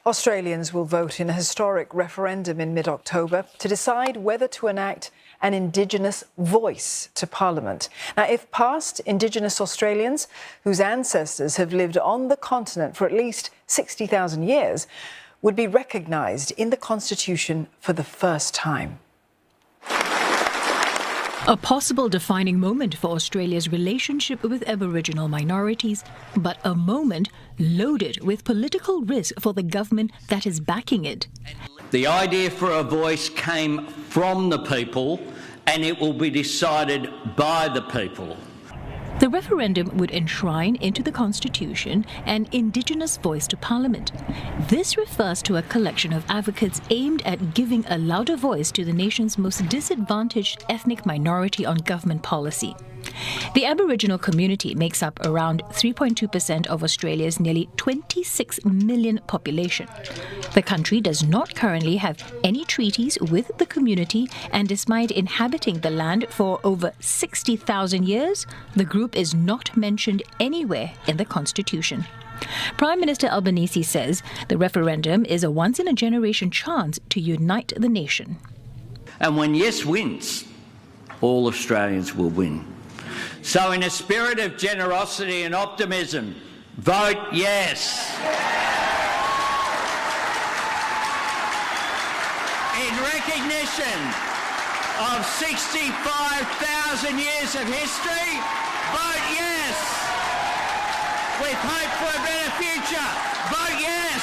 Australians will vote in a historic referendum in mid-October to decide whether to enact an Indigenous voice to Parliament. Now, if passed, Indigenous Australians, whose ancestors have lived on the continent for at least 60,000 years, would be recognised in the Constitution for the first time. A possible defining moment for Australia's relationship with Aboriginal minorities, but a moment loaded with political risk for the government that is backing it. The idea for a voice came from the people, and it will be decided by the people. The referendum would enshrine into the Constitution an Indigenous voice to Parliament. This refers to a collection of advocates aimed at giving a louder voice to the nation's most disadvantaged ethnic minority on government policy. The Aboriginal community makes up around 3.2% of Australia's nearly 26 million population. The country does not currently have any treaties with the community, and despite inhabiting the land for over 60,000 years, the group is not mentioned anywhere in the Constitution. Prime Minister Albanese says the referendum is a once-in-a-generation chance to unite the nation. And when yes wins, all Australians will win. So in a spirit of generosity and optimism, vote yes. In recognition of 65,000 years of history, vote yes. With hope for a better future, vote yes.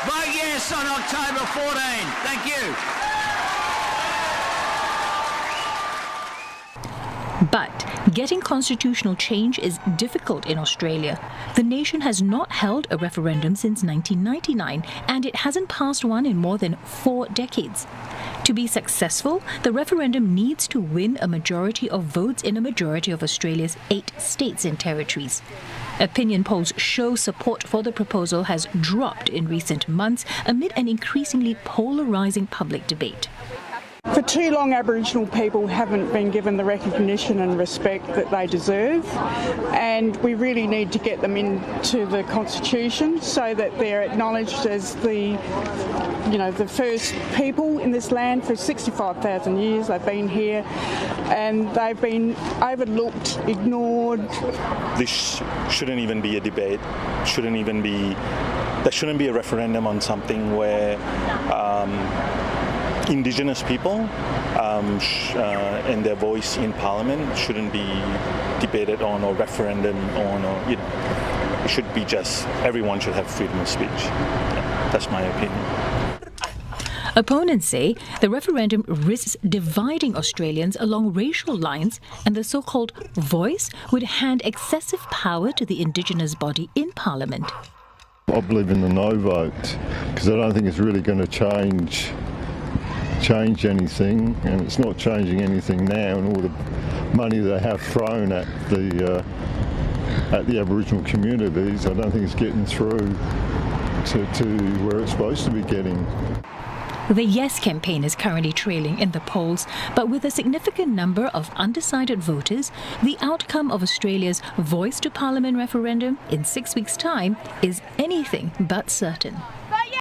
Vote yes on October 14. Thank you. But getting constitutional change is difficult in Australia. The nation has not held a referendum since 1999, and it hasn't passed one in more than 4 decades. To be successful, the referendum needs to win a majority of votes in a majority of Australia's 8 states and territories. Opinion polls show support for the proposal has dropped in recent months amid an increasingly polarising public debate. For too long, Aboriginal people haven't been given the recognition and respect that they deserve, and we really need to get them into the Constitution so that they're acknowledged as the first people in this land for 65,000 years. They've been here and they've been overlooked, ignored. This shouldn't even be a debate. There shouldn't be a referendum on something where Indigenous people and their voice in Parliament shouldn't be debated on or referendum on, or it should be just everyone should have freedom of speech. That's my opinion. Opponents say the referendum risks dividing Australians along racial lines, and the so-called voice would hand excessive power to the Indigenous body in Parliament. I believe in the no vote because I don't think it's really going to change anything, and it's not changing anything now, and all the money they have thrown at the Aboriginal communities, I don't think it's getting through to where it's supposed to be getting. The Yes campaign is currently trailing in the polls, but with a significant number of undecided voters, the outcome of Australia's Voice to Parliament referendum in 6 weeks' time is anything but certain.